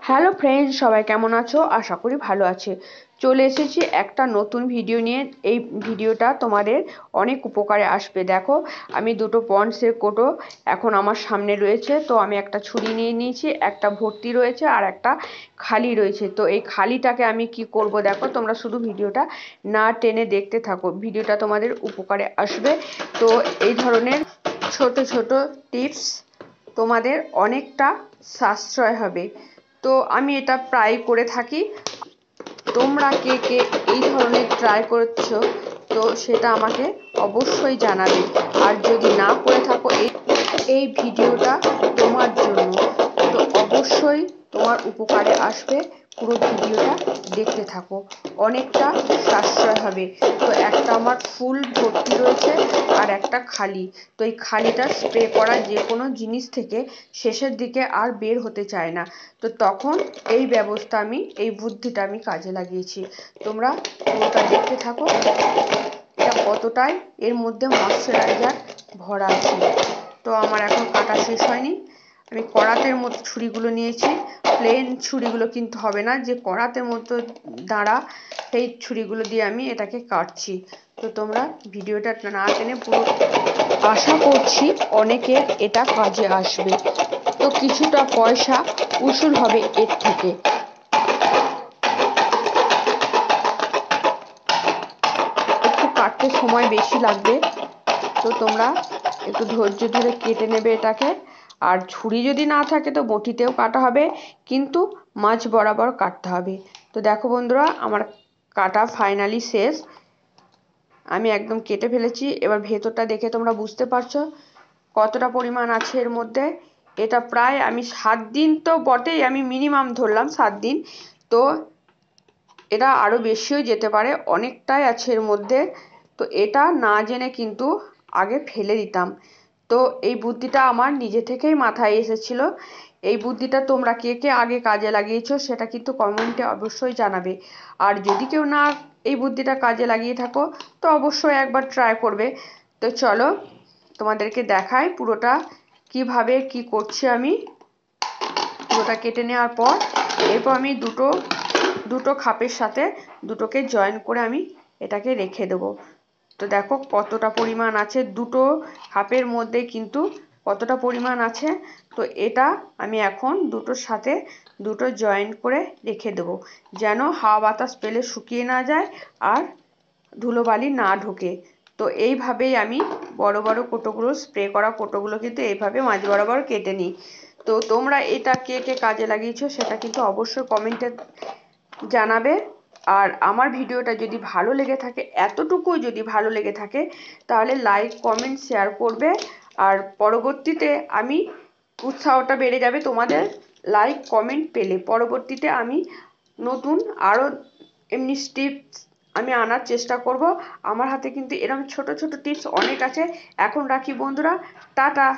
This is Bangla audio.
হ্যালো ফ্রেন্ডস, সবাই কেমন আছো? আশা করি ভালো আছে। চলে এসেছি একটা নতুন ভিডিও নিয়ে। এই ভিডিওটা তোমাদের অনেক উপকারে আসবে। দেখো, আমি দুটো পন্ডসের কোটো এখন আমার সামনে রয়েছে। তো আমি একটা ছুরি নিয়ে নিয়েছি, একটা ভর্তি রয়েছে আর একটা খালি রয়েছে। তো এই খালিটাকে আমি কি করব, দেখো তোমরা শুধু ভিডিওটা না টেনে দেখতে থাকো, ভিডিওটা তোমাদের উপকারে আসবে। তো এই ধরনের ছোট ছোট টিপস তোমাদের অনেকটা সাশ্রয় হবে। তো আমি এটা প্রায় করে থাকি। তোমরা কে কে এই ধরনের ট্রাই করছো, তো সেটা আমাকে অবশ্যই জানাবে। আর যদি না করে থাকো, এই ভিডিওটা তোমার জন্য, তো অবশ্যই তোমার উপকারে আসবে। পুরো ভিডিওটা দেখতে থাকো, অনেকটা সাশ্রয় হবে। তো একটা আমার ফুল ভর্তি রয়েছে আর একটা খালি। তো এই খালিটা স্প্রে করা যে কোনো জিনিস থেকে শেষের দিকে আর বের হতে চায় না। তো তখন এই ব্যবস্থা আমি, এই বুদ্ধিটা আমি কাজে লাগিয়েছি। তোমরা পুরোটা দেখতে থাকো, এটা কতটাই এর মধ্যে ময়শ্চারাইজার ভরা আছে। তো আমার এখন কাটা শেষ হয়নি। আমি করাতের মতো ছুরিগুলো নিয়েছি। প্লেন ছুরিগুলো কিন্তু হবে না, যে করাতের মতো দাঁড়া, সেই ছুরিগুলো দিয়ে আমি এটাকে কাটছি। তো তোমরা ভিডিওটা না টেনে পুরো, আশা করছি অনেকের এটা কাজে আসবে। তো কিছুটা পয়সা উসুল হবে এর থেকে। একটু কাটতে সময় বেশি লাগবে, তো তোমরা একটু ধৈর্য ধরে কেটে নেবে এটাকে। আর ছুরি যদি না থাকে তো বটিতেও কাটা হবে, কিন্তু মাঝ বরাবর কাটতে হবে। তো দেখো বন্ধুরা, আমার কাটা ফাইনালি শেষ। আমি একদম কেটে ফেলেছি। এবার ভেতরটা দেখে তোমরা বুঝতে পারছো কতটা পরিমাণ আছে এর মধ্যে। এটা প্রায় আমি 7 দিন তো বটেই, আমি মিনিমাম ধরলাম 7 দিন। তো এটা আরও বেশিও যেতে পারে, অনেকটাই আছে এর মধ্যে। তো এটা না জেনে কিন্তু আগে ফেলে দিতাম। তো এই বুদ্ধিটা আমার নিজে থেকেই মাথায় এসেছিল। এই বুদ্ধিটা তোমরা কে কে আগে কাজে লাগিয়েছো সেটা কিন্তু কমেন্টে অবশ্যই জানাবে। আর যদি কেউ না এই বুদ্ধিটা কাজে লাগিয়ে থাকো, তো অবশ্যই একবার ট্রাই করবে। তো চলো তোমাদেরকে দেখাই পুরোটা কিভাবে কি করছি আমি। পুরোটা কেটে নেওয়ার পর এরপর আমি দুটো খাপের সাথে দুটোকে জয়েন করে আমি এটাকে রেখে দেবো। তো দেখো কতটা পরিমাণ আছে, দুটো খাপের মধ্যে কিন্তু কতটা পরিমাণ আছে। তো এটা আমি এখন দুটোর সাথে দুটো জয়েন করে রেখে দেবো, যেন হাওয়া বাতাস পেলে শুকিয়ে না যায় আর ধুলোবালি না ঢোকে। তো এইভাবেই আমি বড় বড় কোটোগুলো, স্প্রে করা কোটোগুলো কিন্তু এইভাবে মাঝ বরাবর কেটে নিই। তো তোমরা এটা কে কে কাজে লাগিয়েছো সেটা কিন্তু অবশ্যই কমেন্টে জানাবে। আর আমার ভিডিওটা যদি ভালো লেগে থাকে, এতটুকু যদি ভালো লেগে থাকে, তাহলে লাইক কমেন্ট শেয়ার করবে। আর পরবর্তীতে আমি, উৎসাহটা বেড়ে যাবে তোমাদের লাইক কমেন্ট পেলে। পরবর্তীতে আমি নতুন আরও এমনি টিপস আমি আনার চেষ্টা করব। আমার হাতে কিন্তু এরকম ছোট ছোট টিপস অনেক আছে। এখন রাখি বন্ধুরা, টাটা।